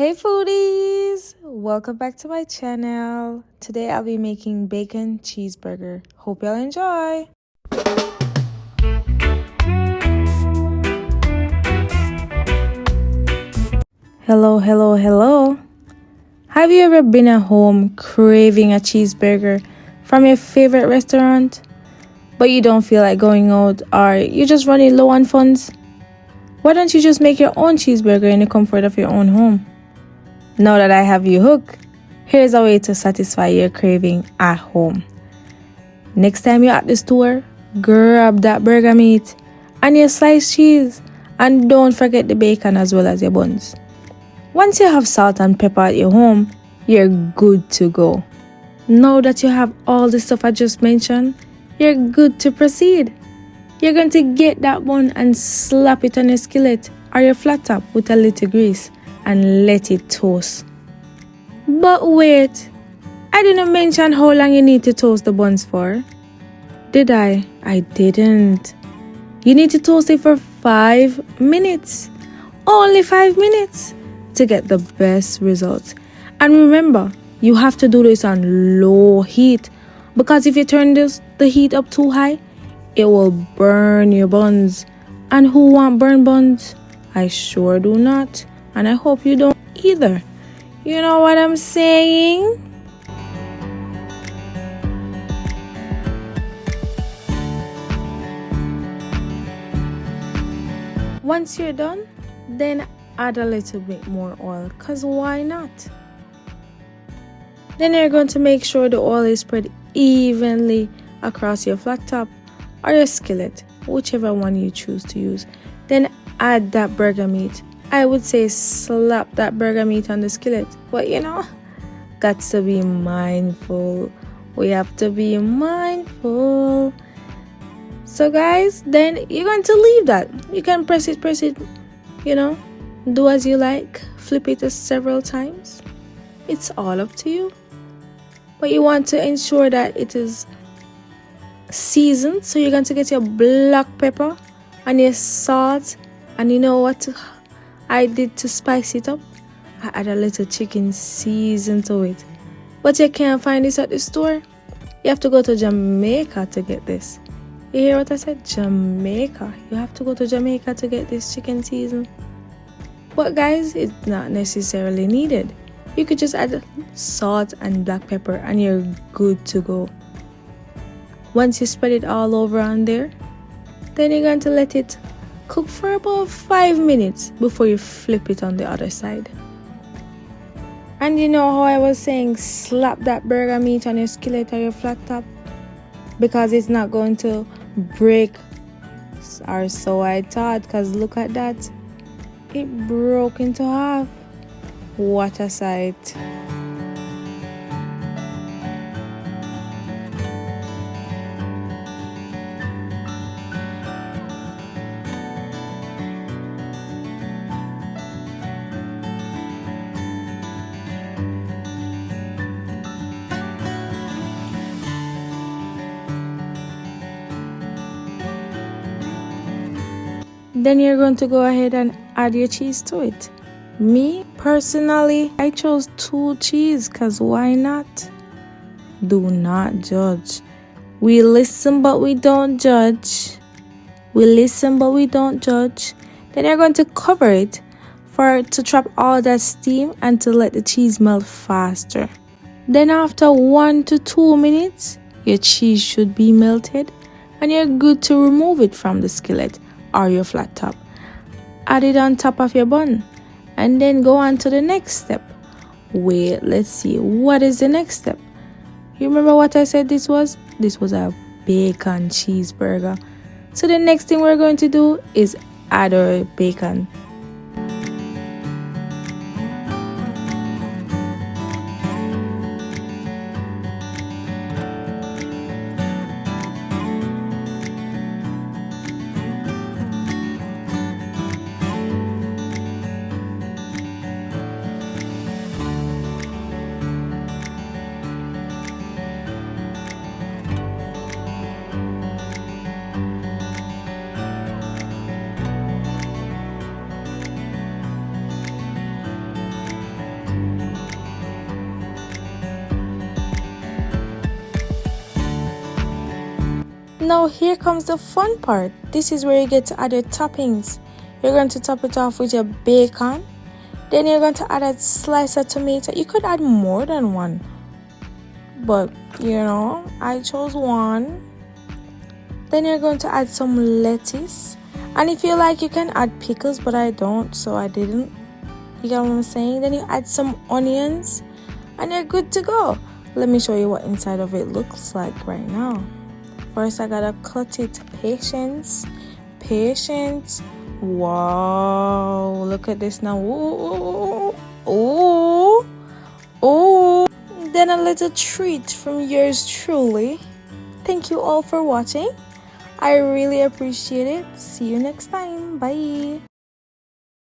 Hey foodies! Welcome back to my channel. Today I'll be making bacon cheeseburger. Hope y'all enjoy! Hello. Have you ever been at home craving a cheeseburger from your favorite restaurant, but you don't feel like going out or you're just running low on funds? Why don't you just make your own cheeseburger in the comfort of your own home? Now that I have you hooked, here's a way to satisfy your craving at home. Next time you're at the store, grab that burger meat and your sliced cheese, and don't forget the bacon as well as your buns. Once you have salt and pepper at your home, you're good to go. Now that you have all the stuff I just mentioned, you're good to proceed. You're going to get that bun and slap it on your skillet or your flat top with a little grease and let it toast. But wait, I didn't mention how long you need to toast the buns for. Did I? I didn't. You need to toast it for 5 minutes. Only 5 minutes to get the best results. And remember, you have to do this on low heat, because if you turn the heat up too high, it will burn your buns. And who want burn buns? I sure do not. And I hope you don't either. You know what I'm saying? Once you're done, then add a little bit more oil, because why not? Then you're going to make sure the oil is spread evenly across your flat top or your skillet, whichever one you choose to use. Then add that burger meat. I would say slap that burger meat on the skillet, but got to be mindful. We have to be mindful. So guys, then you're going to leave that. You can press it, do as you like. Flip it several times. It's all up to you. But you want to ensure that it is seasoned. So you're going to get your black pepper and your salt. And you know what I did to spice it up? I add a little chicken season to it. But you can't find this at the store. You have to go to Jamaica to get this. You hear what I said? Jamaica. You have to go to Jamaica to get this chicken season. But guys, it's not necessarily needed. You could just add salt and black pepper and you're good to go. Once you spread it all over on there, then you're going to let it cook for about 5 minutes before you flip it on the other side. And you know how I was saying slap that burger meat on your skillet or your flat top? Because it's not going to break, or so I thought, because look at that. It broke into half. What a sight. Then you're going to go ahead and add your cheese to it. Me, personally, I chose 2 cheese, because why not? Do not judge. We listen but we don't judge. Then you're going to cover it to trap all that steam and to let the cheese melt faster. Then after 1 to 2 minutes, your cheese should be melted and you're good to remove it from the skillet or your flat top. Add it on top of your bun and then go on to the next step. Wait, let's see, what is the next step? You remember what I said this was? This was a bacon cheeseburger. So the next thing we're going to do is add our bacon. Now here comes the fun part. This is where you get to add your toppings. You're going to top it off with your bacon. Then you're going to add a slice of tomato. You could add more than one, but I chose one. Then you're going to add some lettuce, and if you like you can add pickles, but I don't, so I didn't. You get what I'm saying? Then you add some onions and you're good to go. Let me show you what inside of it looks like right now. First I gotta cut it. Patience. Wow, look at this now. Ooh. Then a little treat from yours truly. Thank you all for watching. I really appreciate it. See you next time. Bye.